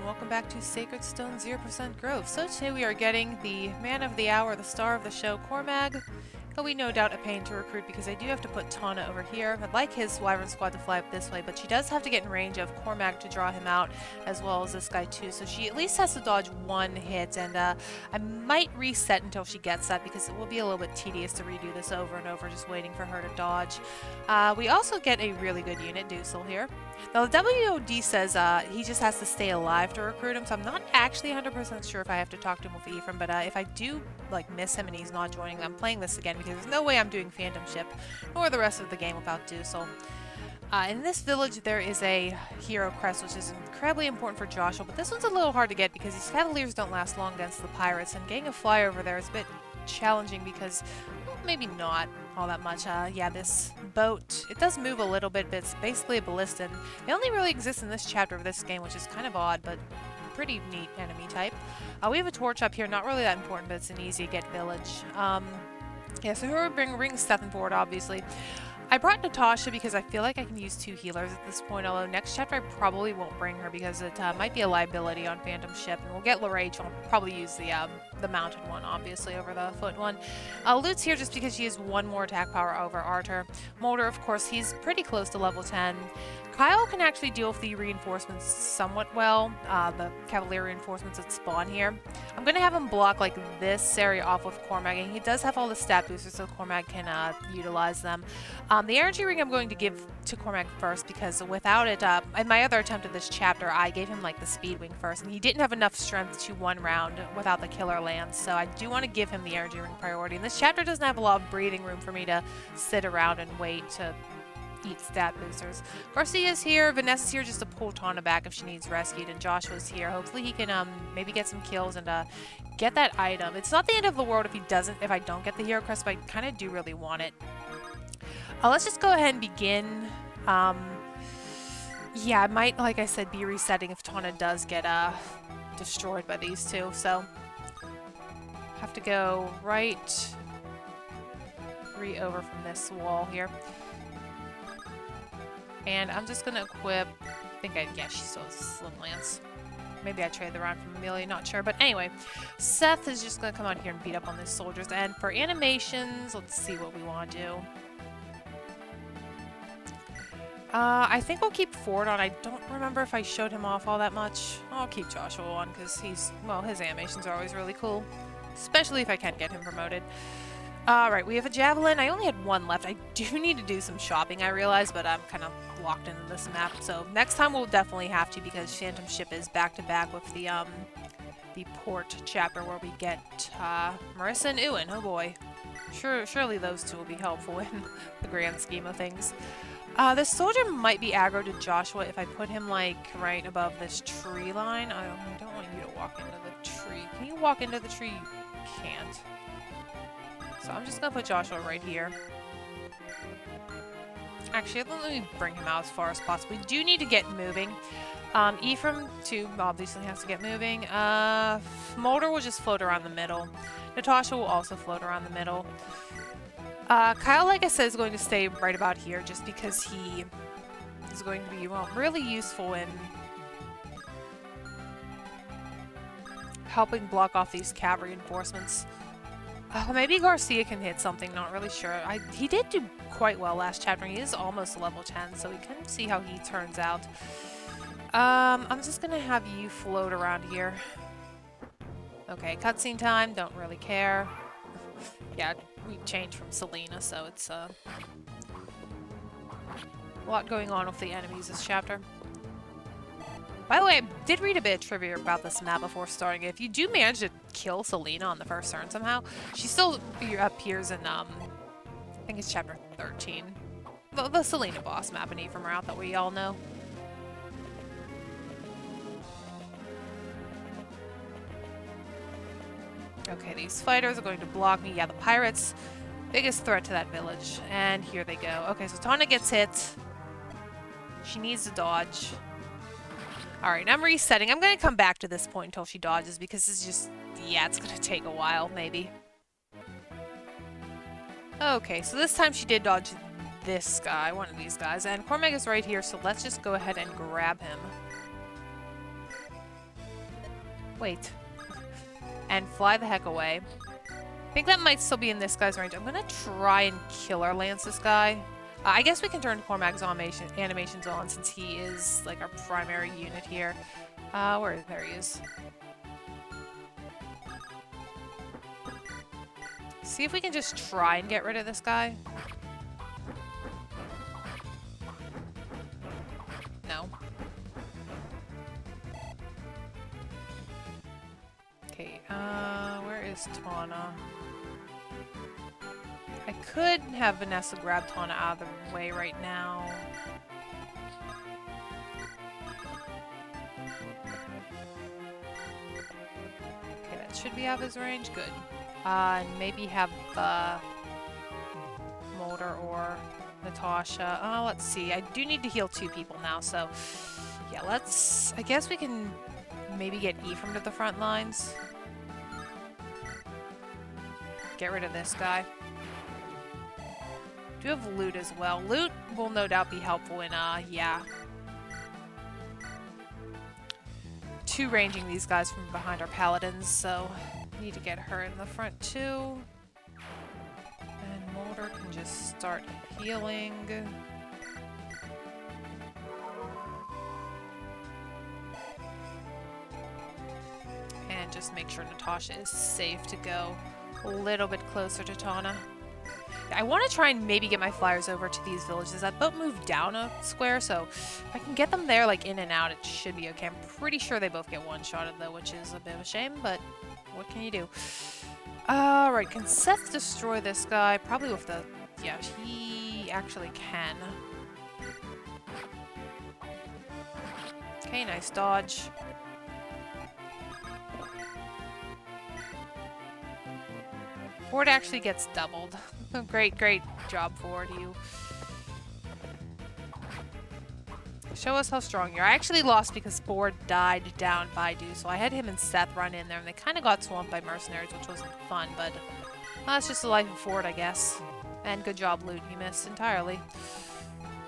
welcome back to Sacred Stone 0% Grove. So today we are getting the man of the hour, the star of the show, Cormag. He'll be no doubt a pain to recruit because I do have to put Tawna over here. I'd like his Wyvern squad to fly up this way, but she does have to get in range of Cormag to draw him out, as well as this guy too. So she at least has to dodge one hit, and I might reset until she gets that because it will be a little bit tedious to redo this over and over, just waiting for her to dodge. We also get a really good unit, Dusel here. Now the WOD says he just has to stay alive to recruit him, so I'm not actually 100% sure if I have to talk to him with Ephraim, but if I do miss him and he's not joining, I'm playing this again because there's no way I'm doing Phantom Ship nor the rest of the game without Dusel. In this village there is a hero crest which is incredibly important for Joshua, but this one's a little hard to get because these Cavaliers don't last long against the pirates, and getting a fly over there is a bit challenging because, well, maybe not all that much. Yeah, this boat, it does move a little bit, but it's basically a ballista, and it only really exists in this chapter of this game, which is kind of odd, but pretty neat enemy type. We have a torch up here, not really that important, but it's an easy to get village. Yeah, so here we bring Stefan forward, obviously. I brought Natasha because I feel like I can use two healers at this point, although next chapter I probably won't bring her because it might be a liability on Phantom Ship, and we'll get Lorage. I'll probably use the mounted one, obviously, over the foot one. Lute's here just because she has one more attack power over Arthur. Mulder, of course, he's pretty close to level 10. Kyle can actually deal with the reinforcements somewhat well, the Cavalier reinforcements that spawn here. I'm going to have him block this area off with Cormag, and he does have all the stat boosters so Cormag can utilize them. The energy ring I'm going to give to Cormag first because without it, in my other attempt at this chapter, I gave him the speed wing first, and he didn't have enough strength to one round without the killer lance, so I do want to give him the energy ring priority. And this chapter doesn't have a lot of breathing room for me to sit around and wait to eat stat boosters. Garcia's here, Vanessa's here just to pull Tawna back if she needs rescued, and Joshua's here. Hopefully he can maybe get some kills and get that item. It's not the end of the world if I don't get the hero crest, but I kind of do really want it. Let's just go ahead and begin. Yeah, I might, like I said, be resetting if Tawna does get destroyed by these two, so have to go right 3 over from this wall here. And I'm just gonna equip, yeah, she still has a Slim Lance. Maybe I trade the round from Amelia, not sure. But anyway, Seth is just gonna come out here and beat up on these soldiers. And for animations, let's see what we want to do. I think we'll keep Ford on. I don't remember if I showed him off all that much. I'll keep Joshua on because his animations are always really cool. Especially if I can get him promoted. Alright, we have a Javelin. I only had one left. I do need to do some shopping, I realize, but I'm kind of locked into this map. So next time we'll definitely have to because Phantom Ship is back-to-back with the port chapter where we get Marissa and Ewan. Oh boy. Surely those two will be helpful in the grand scheme of things. This soldier might be aggro to Joshua if I put him right above this tree line. I don't want you to walk into the tree. Can you walk into the tree? You can't. So I'm just gonna put Joshua right here. Actually, let me bring him out as far as possible. We do need to get moving. Ephraim, too, obviously has to get moving. Mulder will just float around the middle. Natasha will also float around the middle. Kyle, like I said, is going to stay right about here just because he is going to be, well, really useful in helping block off these cav reinforcements. Maybe Garcia can hit something, not really sure. He did do quite well last chapter. He is almost level 10, so we can see how he turns out. I'm just gonna have you float around here. Okay, cutscene time, don't really care. Yeah, we changed from Selena, so it's a lot going on with the enemies this chapter. By the way, I did read a bit of trivia about this map before starting it. If you do manage to kill Selena on the first turn somehow, she still appears in, I think it's chapter 13. The Selena boss map in Ephraim route that we all know. Okay, these fighters are going to block me. Yeah, the pirates, biggest threat to that village. And here they go. Okay, so Tawna gets hit. She needs to dodge. Alright, I'm resetting. I'm going to come back to this point until she dodges because it's just, yeah, it's going to take a while, maybe. Okay, so this time she did dodge this guy, one of these guys, and Cormag is right here, so let's just go ahead and grab him. Wait. And fly the heck away. I think that might still be in this guy's range. I'm gonna try and Killer Lance this guy. I guess we can turn Cormag's animations on since he is like our primary unit here. There he is. See if we can just try and get rid of this guy. No. Okay, where is Tawna? I could have Vanessa grab Tawna out of the way right now. Okay, that should be out of his range. Good. And maybe have Mulder or Natasha. Let's see. I do need to heal 2 people now, so yeah, I guess we can maybe get Ephraim to the front lines. Get rid of this guy. Do have loot as well. Loot will no doubt be helpful in, yeah. 2 ranging these guys from behind our paladins, so need to get her in the front too. And Mulder can just start healing. And just make sure Natasha is safe to go a little bit closer to Tawna. I want to try and maybe get my flyers over to these villages that both move down a square, so if I can get them there, like, in and out, it should be okay. I'm pretty sure they both get one-shotted, though, which is a bit of a shame, but what can you do? Right, can Seth destroy this guy? Probably with the... yeah, he actually can. Okay, nice dodge. Ford actually gets doubled. Great job, Ford. You show us how strong you are. I actually lost because Ford died down Baidu, so I had him and Seth run in there, and they kind of got swamped by mercenaries, which wasn't fun, but that's just the life of Ford, I guess. And good job, Loot. You missed entirely.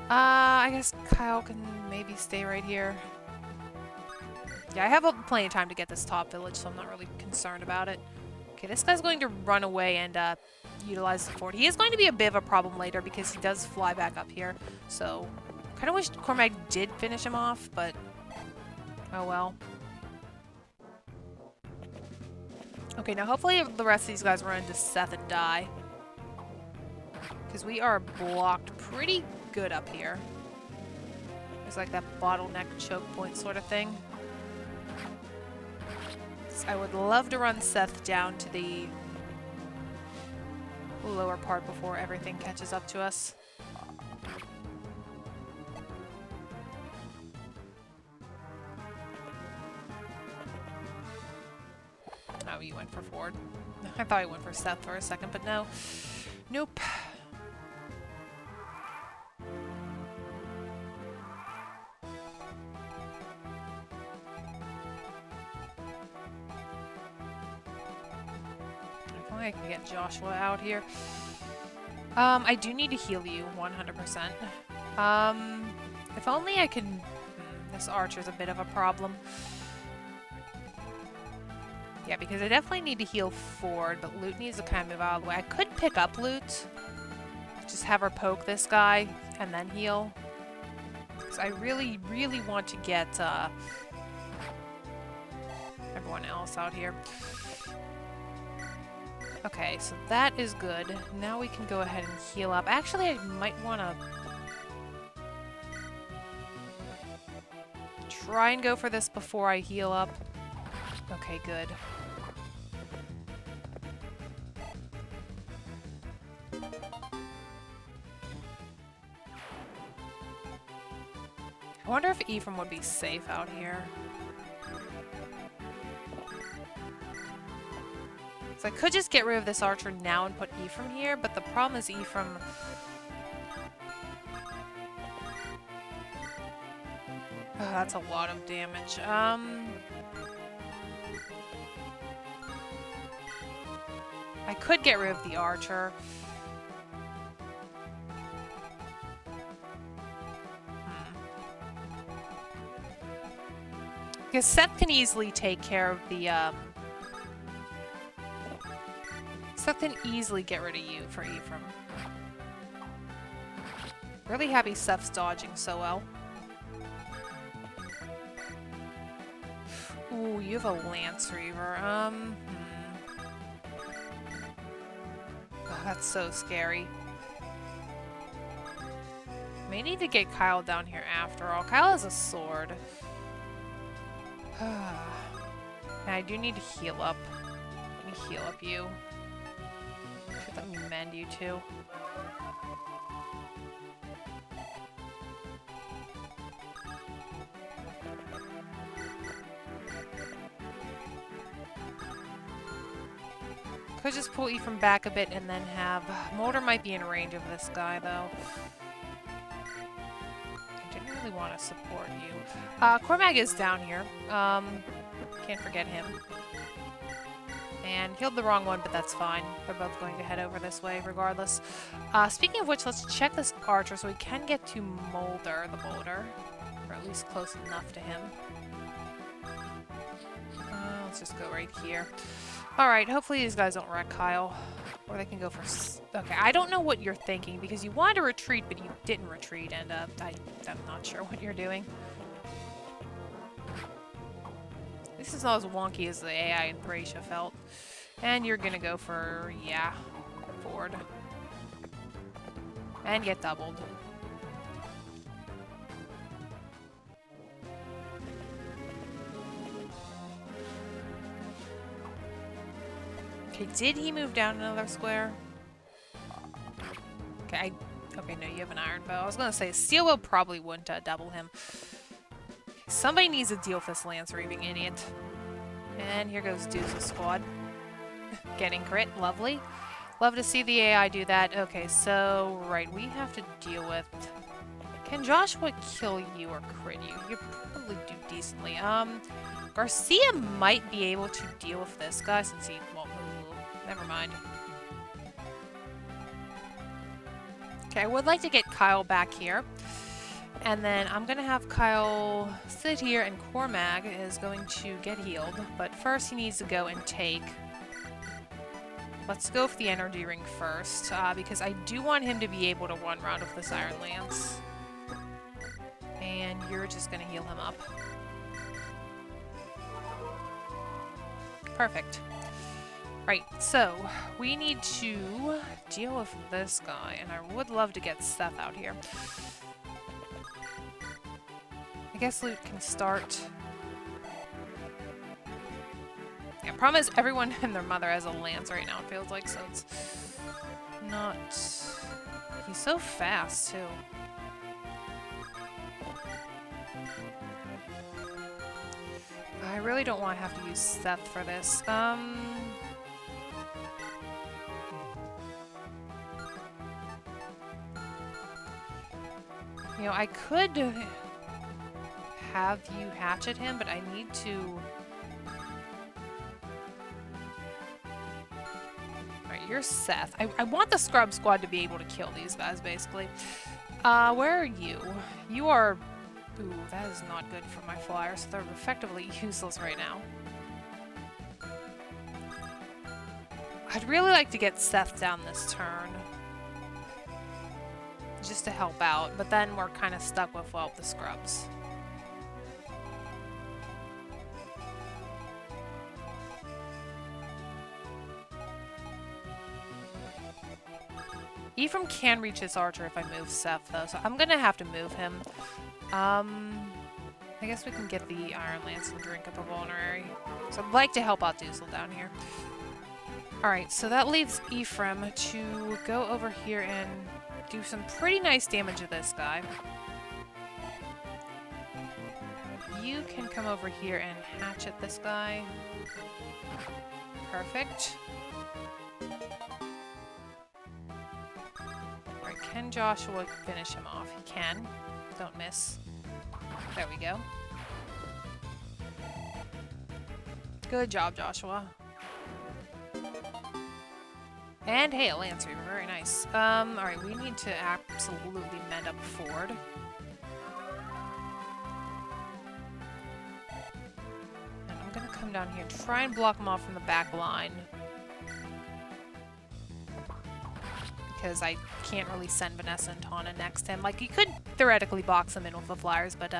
I guess Kyle can maybe stay right here. Yeah, I have plenty of time to get this top village, so I'm not really concerned about it. Okay, this guy's going to run away and utilize the fort. He is going to be a bit of a problem later because he does fly back up here. So, kind of wish Cormag did finish him off, but oh well. Okay, now hopefully the rest of these guys run into Seth and die. Because we are blocked pretty good up here. There's like that bottleneck choke point sort of thing. I would love to run Seth down to the lower part before everything catches up to us. Oh, you went for Ford. I thought you went for Seth for a second, but no. Nope. I can get Joshua out here. I do need to heal you 100%. If only I could... this archer's a bit of a problem. Yeah, because I definitely need to heal Ford, but Loot needs to kind of move out of the way. I could pick up Loot. Just have her poke this guy, and then heal. Because I really want to get everyone else out here. Okay, so that is good. Now we can go ahead and heal up. Actually, I might want to try and go for this before I heal up. Okay, good. I wonder if Ephraim would be safe out here. So I could just get rid of this archer now and put Ephraim here, but the problem is Ephraim... oh, that's a lot of damage. I could get rid of the archer. Because Seth can easily take care of the, Seth can easily get rid of you for Ephraim. Really happy Seth's dodging so well. Ooh, you have a Lance Reaver. Oh, that's so scary. May need to get Kyle down here after all. Kyle has a sword. And I do need to heal up. Let me heal up you. Let me mend you too. Could just pull Ephraim back a bit and then have... Molder might be in range of this guy, though. I didn't really want to support you. Cormag is down here. Can't forget him. And healed the wrong one, but that's fine. They're both going to head over this way regardless. Speaking of which, let's check this archer so we can get to Molder, the boulder. Or at least close enough to him. Let's just go right here. Alright, hopefully these guys don't wreck Kyle. Or they can go for... Okay, I don't know what you're thinking, because you wanted to retreat, but you didn't retreat, and I'm not sure what you're doing. This is not as wonky as the AI in Thracia felt. And you're gonna go for... yeah, Ford. And get doubled. Okay, did he move down another square? Okay, okay, no, you have an iron bow. I was gonna say, steel bow probably wouldn't double him. Somebody needs to deal with this Lance Reaving idiot. And here goes Deuce's squad. Getting crit, lovely. Love to see the AI do that. Okay, so, right, we have to deal with... Can Joshua kill you or crit you? You probably do decently. Garcia might be able to deal with this guy since he won't move. Never mind. Okay, I would like to get Kyle back here. And then I'm going to have Kyle sit here, and Cormag is going to get healed. But first he needs to go and take... Let's go for the energy ring first, because I do want him to be able to one round with this Iron Lance. And you're just going to heal him up. Perfect. Right, so we need to deal with this guy, and I would love to get Seth out here. I guess Loot can start. Yeah, problem is everyone and their mother has a lance right now, it feels like, so it's not... He's so fast, too. I really don't want to have to use Seth for this. You know, I could have you hatchet him, but I need to... Alright, you're Seth. I want the Scrub Squad to be able to kill these guys, basically. Where are you? You are... Ooh, that is not good for my flyers. They're effectively useless right now. I'd really like to get Seth down this turn. Just to help out, but then we're kind of stuck with, well, the scrubs. Ephraim can reach his archer if I move Seth, though, so I'm gonna have to move him. I guess we can get the Iron Lance and drink up a vulnerary. So I'd like to help out Duzel down here. Alright, so that leaves Ephraim to go over here and do some pretty nice damage to this guy. You can come over here and hatchet this guy. Perfect. Alright, can Joshua finish him off? He can. Don't miss. There we go. Good job, Joshua. And hey, a Lance Reaver, very nice. Alright, we need to absolutely mend up Ford. I'm gonna come down here and try and block him off from the back line. Because I can't really send Vanessa and Tana next to him. Like, you could theoretically box them in with the flyers, but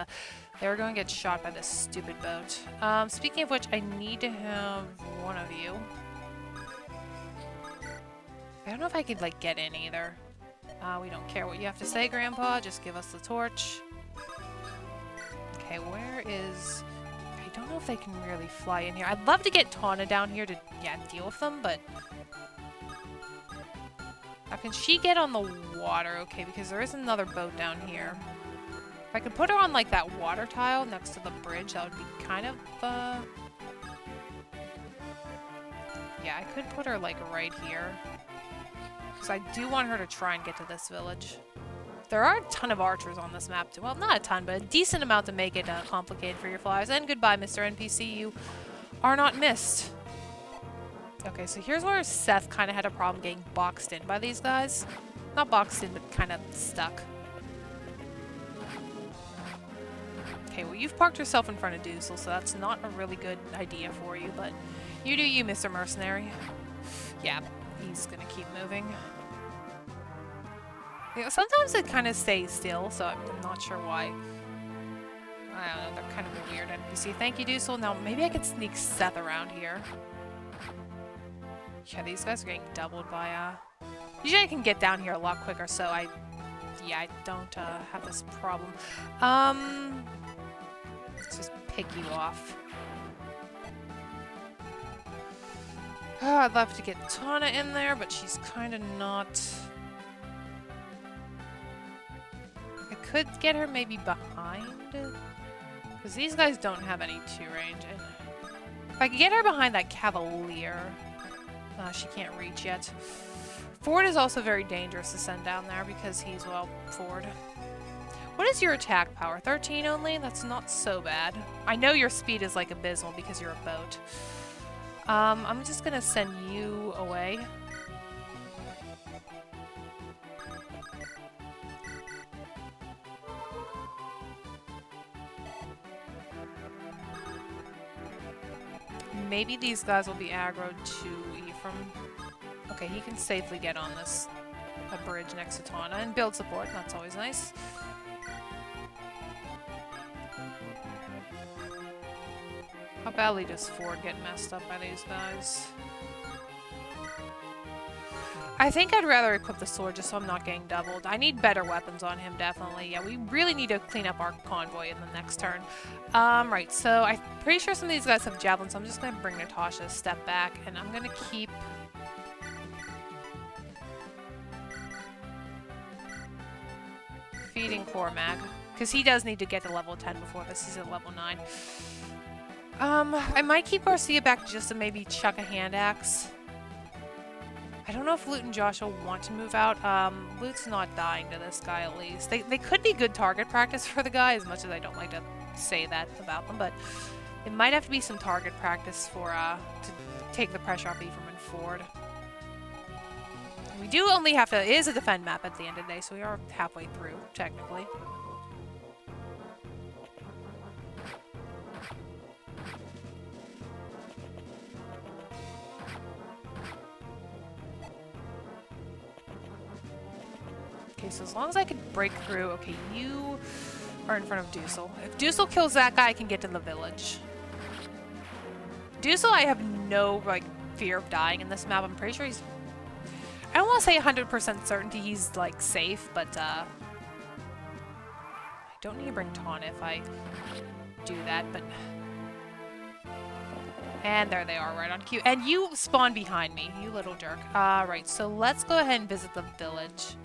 they're going to get shot by this stupid boat. Speaking of which, I need to have one of you. I don't know if I could, like, get in either. We don't care what you have to say, Grandpa. Just give us the torch. Okay, where is... I don't know if they can really fly in here. I'd love to get Tana down here to, yeah, deal with them, but... Now, can she get on the water? Okay, because there is another boat down here. If I could put her on, like, that water tile next to the bridge, that would be kind of, yeah, I could put her, like, right here. Because I do want her to try and get to this village. There are a ton of archers on this map, too. Well, not a ton, but a decent amount to make it complicated for your flyers. And goodbye, Mr. NPC. You are not missed. Okay, so here's where Seth kind of had a problem getting boxed in by these guys. Not boxed in, but kind of stuck. Okay, well, you've parked yourself in front of Doozle, so that's not a really good idea for you, but you do you, Mr. Mercenary. Yeah, he's gonna keep moving. You know, sometimes it kind of stays still, so I'm not sure why. I don't know, they're kind of a weird NPC. Thank you, Doozle. Now, maybe I could sneak Seth around here. Yeah, these guys are getting doubled by, usually I can get down here a lot quicker, so I don't, have this problem. Let's just pick you off. Oh, I'd love to get Tana in there, but she's kind of not... I could get her maybe behind? Because these guys don't have any 2-range. If I could get her behind that Cavalier... she can't reach yet. Ford is also very dangerous to send down there because he's, well, Ford. What is your attack power? 13 only? That's not so bad. I know your speed is, like, abysmal because you're a boat. I'm just gonna send you away. Maybe these guys will be aggroed to Ephraim. Okay, he can safely get on this bridge next to Tana and build support. That's always nice. How badly does Ford get messed up by these guys? I think I'd rather equip the sword just so I'm not getting doubled. I need better weapons on him, definitely. Yeah, we really need to clean up our convoy in the next turn. Right, so I'm pretty sure some of these guys have javelins, so I'm just going to bring Natasha a step back, and I'm going to keep... feeding Cormag, because he does need to get to level 10 before this. He's at level 9. I might keep Garcia back just to maybe chuck a hand axe. I don't know if Lute and Joshua want to move out. Lute's not dying to this guy, at least. They could be good target practice for the guy, as much as I don't like to say that about them, but it might have to be some target practice for, to take the pressure off Ephraim and Ford. We do only have to... It is a defend map at the end of the day, so we are halfway through, technically. Okay, so as long as I could break through... Okay, you are in front of Doozle. If Doozle kills that guy, I can get to the village. Doozle, I have no, like, fear of dying in this map. I'm pretty sure he's... I don't want to say 100% certainty he's, like, safe, but, I don't need to bring Taunt if I do that, but... And there they are, right on cue. And you spawn behind me, you little jerk. Right, so let's go ahead and visit the village.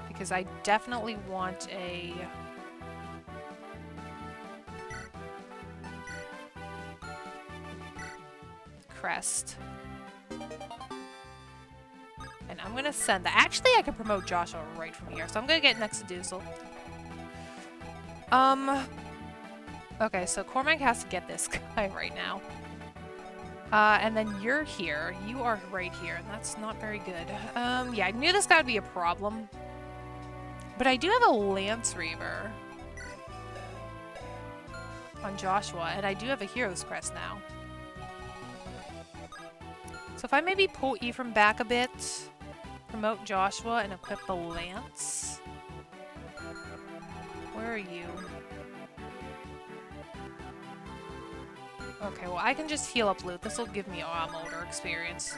Because I definitely want a... crest. And I'm gonna send that. Actually, I can promote Joshua right from here, so I'm gonna get next to Doozle. Okay, so Cormag has to get this guy right now. And then you're here. You are right here, and that's not very good. Yeah, I knew this guy would be a problem. But I do have a Lance Reaver. on Joshua, and I do have a Hero's Crest now. So if I maybe pull Ephraim back a bit, promote Joshua, and equip the Lance. Where are you? Okay, well I can just heal up Loot. This will give me older experience.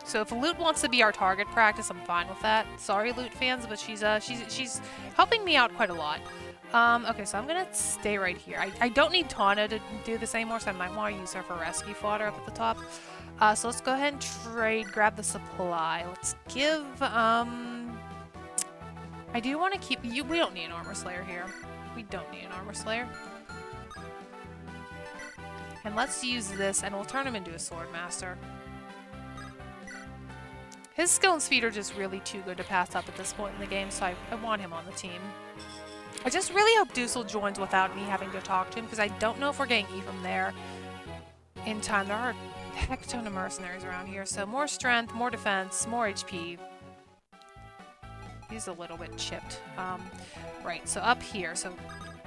So if Loot wants to be our target practice, I'm fine with that. Sorry, Loot fans, but she's helping me out quite a lot. Okay, so I'm gonna stay right here. I don't need Tana to do this anymore, so I might want to use her for rescue fodder up at the top. So let's go ahead and trade, grab the supply. Let's give, I do want to keep, we don't need an Armor Slayer here. We don't need an Armor Slayer. And let's use this, and we'll turn him into a Sword Master. His skill and speed are just really too good to pass up at this point in the game, so I want him on the team. I just really hope Dusel joins without me having to talk to him, because I don't know if we're getting Ephraim there in time. There are a heck ton of mercenaries around here, so more strength, more defense, more HP. He's a little bit chipped. Right, so up here, so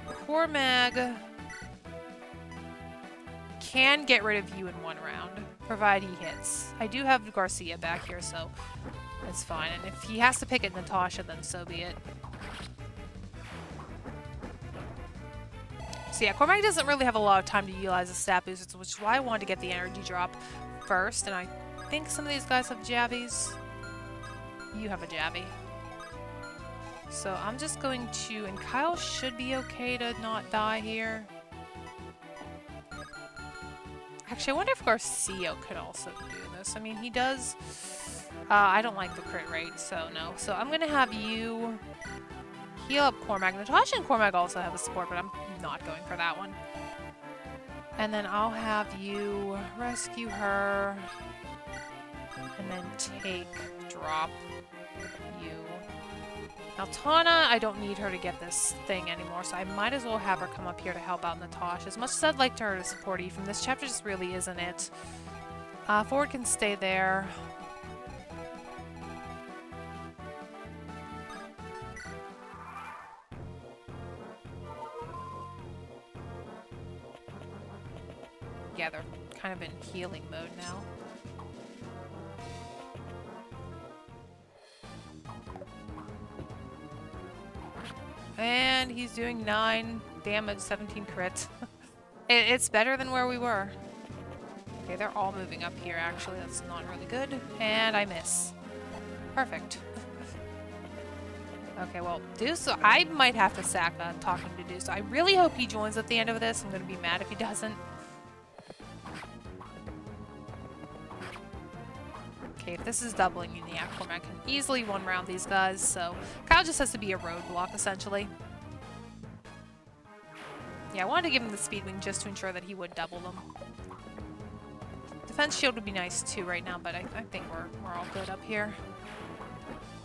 Cormag can get rid of you in one round, provided he hits. I do have Garcia back here, so it's fine. And if he has to pick at Natasha, then so be it. So yeah, Cormag doesn't really have a lot of time to utilize the stat boosts, which is why I wanted to get the energy drop first. And I think some of these guys have jabbies. You have a jabby. So I'm just going to, and Kyle should be okay to not die here. Actually, I wonder if Garcia could also do this. I mean, he does. I don't like the crit rate, so no. So I'm going to have you heal up Cormag. Natasha and Cormag also have a support, but I'm not going for that one. And then I'll have you rescue her. And then drop you. Now, Tana, I don't need her to get this thing anymore, so I might as well have her come up here to help out Natasha. As much as I'd like her to support Ephraim, this chapter just really isn't it. Forward can stay there. Yeah, they're kind of in healing mode now. And he's doing 9 damage, 17 crits. It's better than where we were. Okay, they're all moving up here, actually. That's not really good. And I miss. Perfect. Okay, well, Deuce, I might have to sack talking to Deuce. I really hope he joins at the end of this. I'm going to be mad if he doesn't. Okay, if this is doubling you, the Cormag can easily one-round these guys, so Kyle just has to be a roadblock, essentially. Yeah, I wanted to give him the speed wing just to ensure that he would double them. Defense shield would be nice too right now, but I think we're all good up here.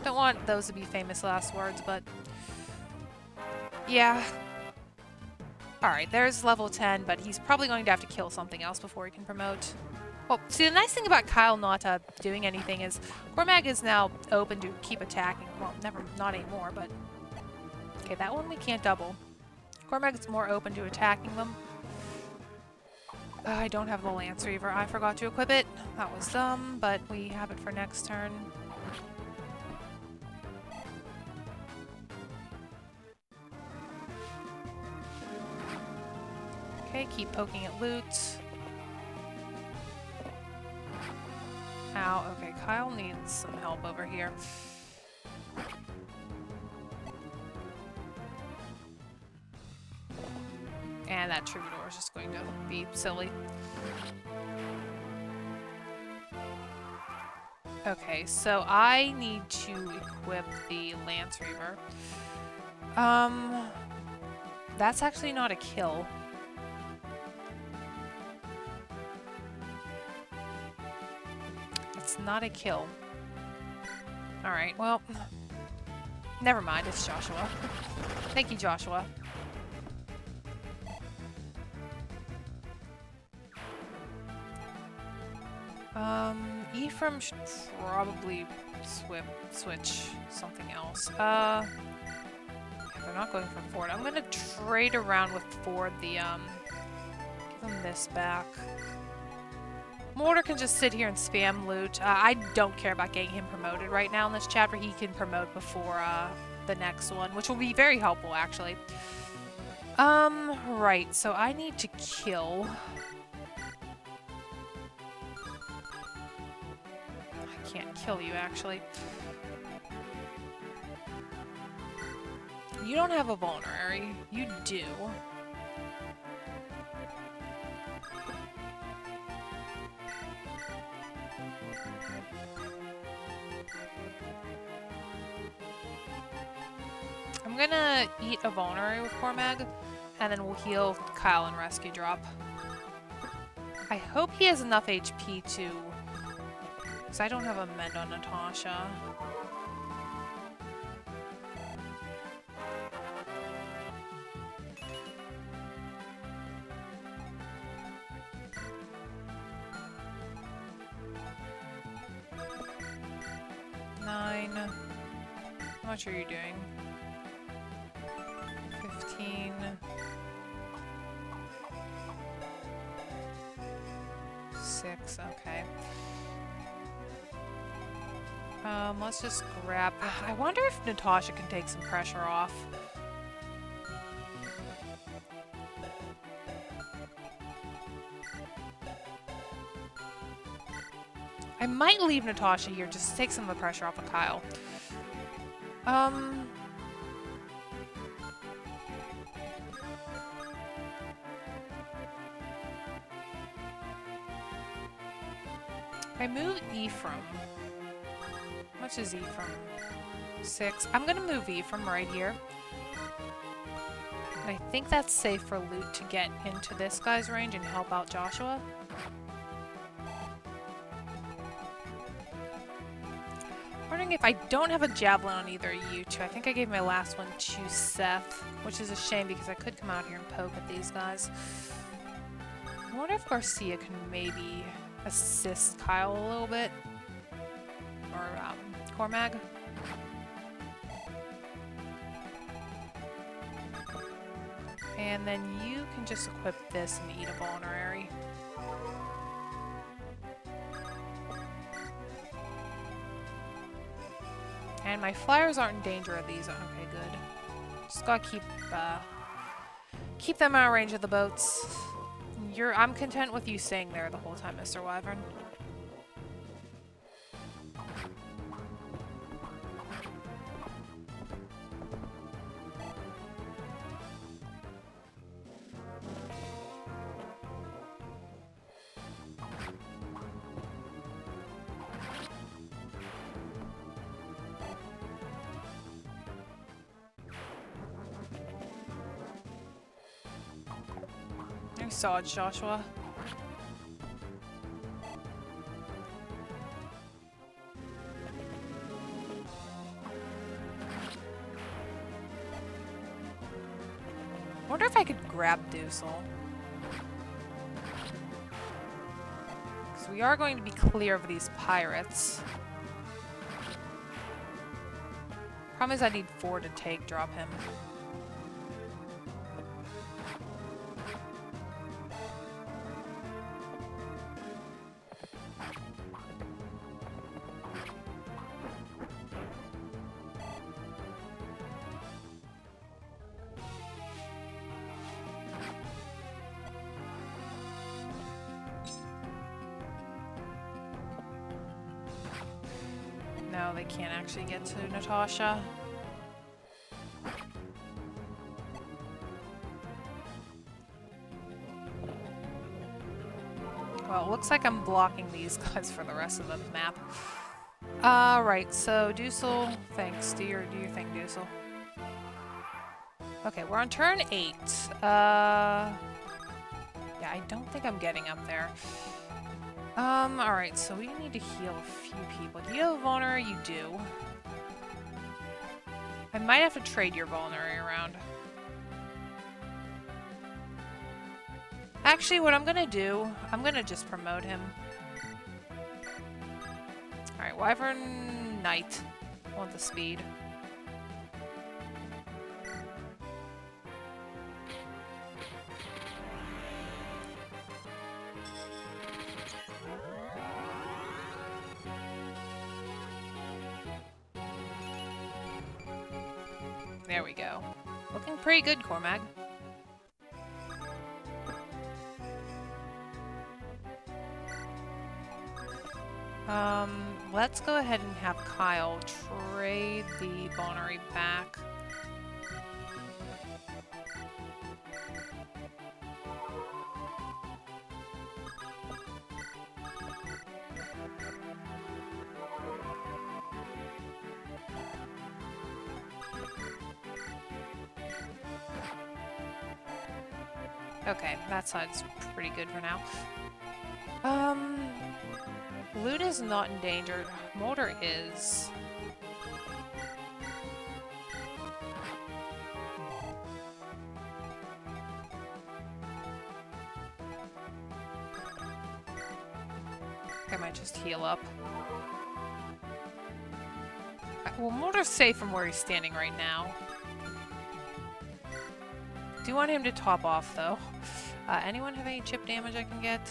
Don't want those to be famous last words, but yeah. Alright, there's level 10, but he's probably going to have to kill something else before he can promote. Well, see, the nice thing about Kyle not doing anything is Cormag is now open to keep attacking. Well, not anymore, but... Okay, that one we can't double. Cormag is more open to attacking them. I don't have the Lance Reaver. I forgot to equip it. That was dumb, but we have it for next turn. Okay, keep poking at loot. Ow, okay, Kyle needs some help over here. And that Troubadour is just going to be silly. Okay, so I need to equip the Lance Reaver. That's actually not a kill. It's not a kill. Alright, well, never mind, it's Joshua. Thank you, Joshua. Ephraim should probably switch something else. They're not going for Ford. I'm gonna trade around with Ford the them this back. Mortar can just sit here and spam loot. I don't care about getting him promoted right now in this chapter. He can promote before the next one, which will be very helpful, actually. Right, so I need to kill... I can't kill you, actually. You don't have a vulnerary. You do. I'm gonna eat a vulnerary with Cormag, and then we'll heal Kyle and rescue drop. I hope he has enough HP to... because I don't have a mend on Natasha. How much are you doing? 15. 6, okay. Let's just grab... I wonder if Natasha can take some pressure off. I might leave Natasha here just to take some of the pressure off of Kyle. I move Ephraim. How much is Ephraim? 6. I'm gonna move Ephraim right here. And I think that's safe for loot to get into this guy's range and help out Joshua. Wondering if I don't have a javelin on either of you two. I think I gave my last one to Seth, which is a shame because I could come out here and poke at these guys. I wonder if Garcia can maybe assist Kyle a little bit. Or, Cormag. And then you can just equip this and eat a vulnerary. And my flyers aren't in danger of these. Okay, good. Just gotta keep them out of range of the boats. I'm content with you staying there the whole time, Mr. Wyvern. I saw it, Joshua. Wonder if I could grab Dusel. Because we are going to be clear of these pirates. Problem is I need 4 to drop him. No, they can't actually get to Natasha. Well, it looks like I'm blocking these guys for the rest of the map. Right, so Dusel, thanks. Do your thing, Dusel. Okay, we're on turn 8. Yeah, I don't think I'm getting up there. Alright, so we need to heal a few people. Do you have a vulnerary? You do. I might have to trade your vulnerary around. Actually, what I'm gonna do, I'm gonna just promote him. Alright, Wyvern Knight. I want the speed. There we go. Looking pretty good, Cormag. Let's go ahead and have Kyle trade the Bonnery back. Okay, that side's pretty good for now. Loot is not endangered. Motor is. I might just heal up. Well, Motor's safe from where he's standing right now. Do want him to top off, though. Anyone have any chip damage I can get?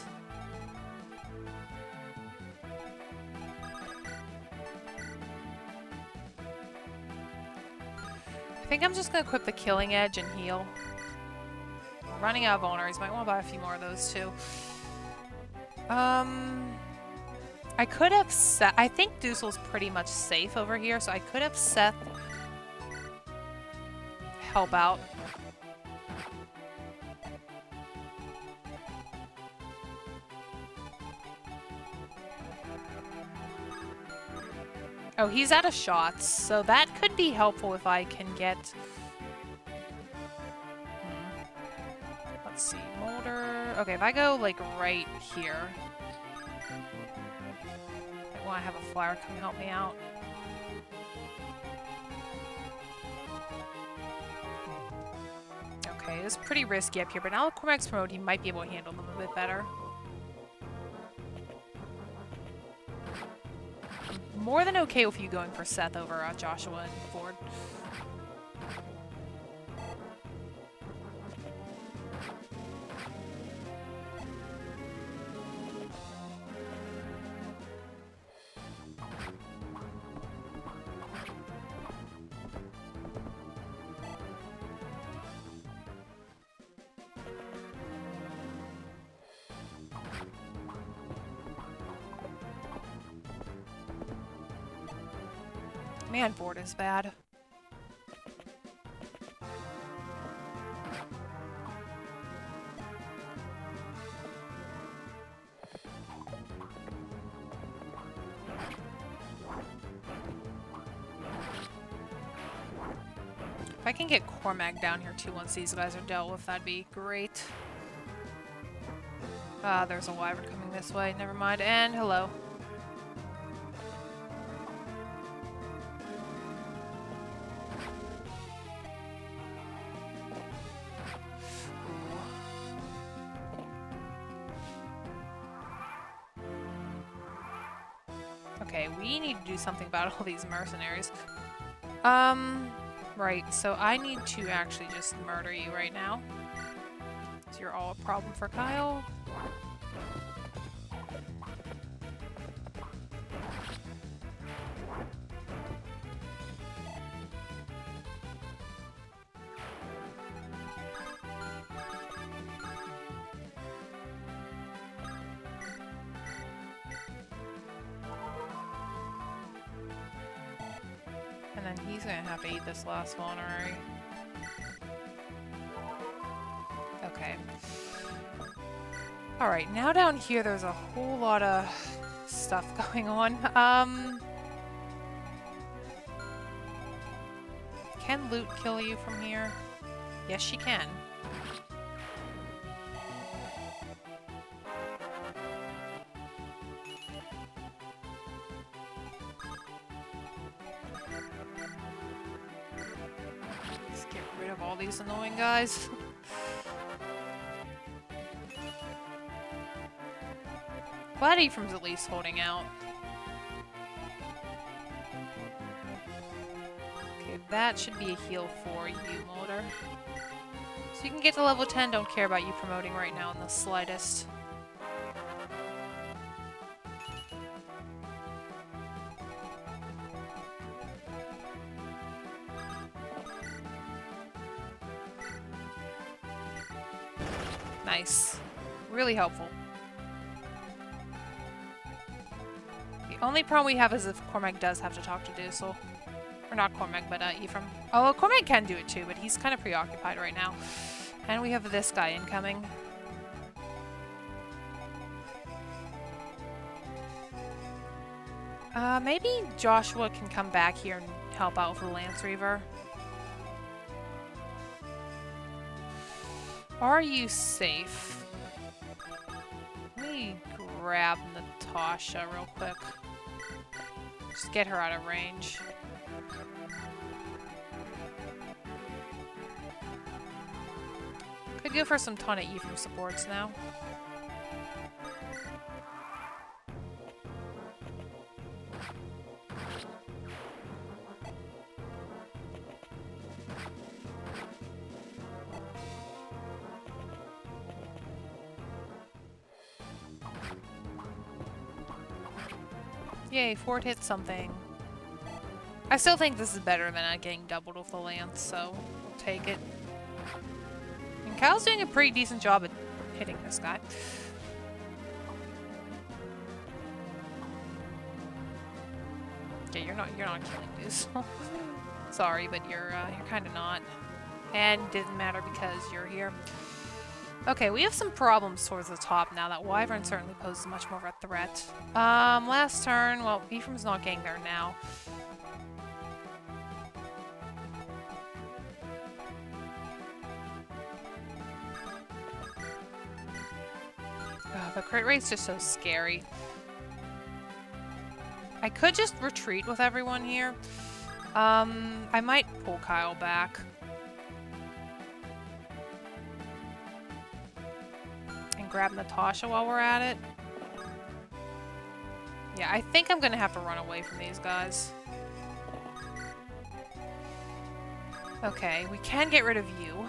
I think I'm just gonna equip the Killing Edge and heal. Running out of vulneraries. Might want to buy a few more of those, too. I could have Seth. I think Deucel's pretty much safe over here, so I could have Seth help out. Oh, he's out of shots, so that could be helpful if I can get... Let's see, Molder... Okay, if I go, like, right here... I want to have a flower come help me out. Okay, it's pretty risky up here, but now that Cormag's promoted, he might be able to handle them a bit better. More than okay with you going for Seth over Joshua and Ford. Man, board is bad. If I can get Cormag down here too once these guys are dealt with, that'd be great. There's a wyvern coming this way. Never mind. And hello. Okay, we need to do something about all these mercenaries. Right, so I need to actually just murder you right now. So you're all a problem for Kyle. And then he's gonna have to eat this last vulnerary. Okay. Alright, now down here there's a whole lot of stuff going on. Can loot kill you from here? Yes, she can. All these annoying guys. Glad Ephraim's at least holding out. Okay, that should be a heal for you, Molder. So you can get to level 10, don't care about you promoting right now in the slightest. Nice. Really helpful. The only problem we have is if Cormag does have to talk to Dusel. Or not Cormag, but Ephraim. Oh, Cormag can do it too, but he's kind of preoccupied right now. And we have this guy incoming. Maybe Joshua can come back here and help out with the Lance Reaver. Are you safe? Let me grab Natasha real quick. Just get her out of range. Could go for some Taunt Ephraim supports now. Yay, Ford hit something. I still think this is better than getting doubled with the Lance, so we'll take it. And Kyle's doing a pretty decent job at hitting this guy. Yeah, you're not killing this. Sorry, but you're kind of not. And didn't matter because you're here. Okay, we have some problems towards the top now. That Wyvern certainly poses much more of a threat. Last turn, well, Ephraim's not getting there now. The crit rate's just so scary. I could just retreat with everyone here. I might pull Kyle back. Grab Natasha while we're at it. Yeah, I think I'm gonna have to run away from these guys. Okay, we can get rid of you.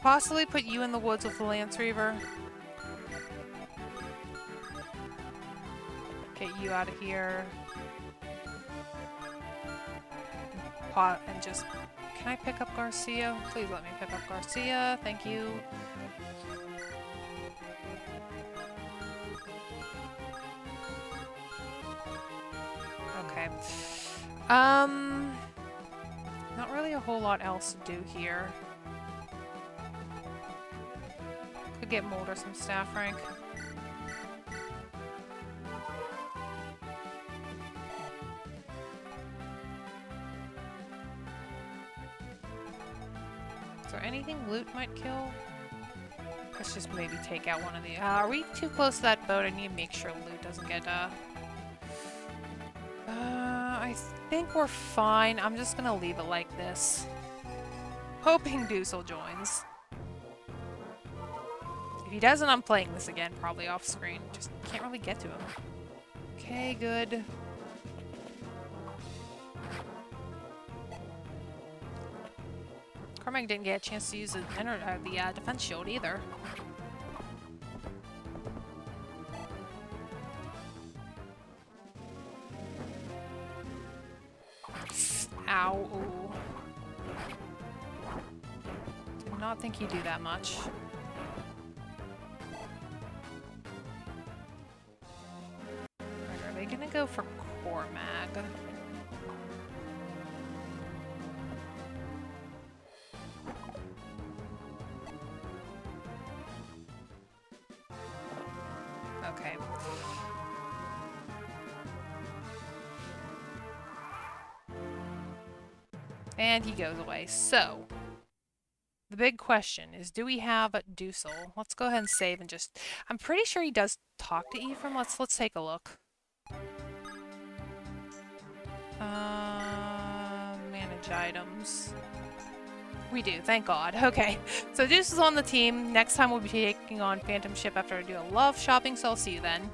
Possibly put you in the woods with the Lance Reaver. Get you out of here. And just... Can I pick up Garcia? Please let me pick up Garcia. Thank you. Okay. Not really a whole lot else to do here. Could get Mulder some staff rank. Is there anything loot might kill? Let's just maybe take out one of the... are we too close to that boat? I need to make sure loot doesn't get, I think we're fine. I'm just gonna leave it like this. Hoping Dusel joins. If he doesn't, I'm playing this again, probably off screen. Just can't really get to him. Okay, good. Cormag didn't get a chance to use the defense shield either. Ow. Ooh. Did not think he'd do that much. Are they gonna go for Cormag? Okay. And he goes away. So, the big question is, do we have Dusel? Let's go ahead and save and just... I'm pretty sure he does talk to Ephraim. Let's take a look. Manage items. We do, thank God. Okay, so Dusel's on the team. Next time we'll be taking on Phantom Ship after I do a love shopping, so I'll see you then.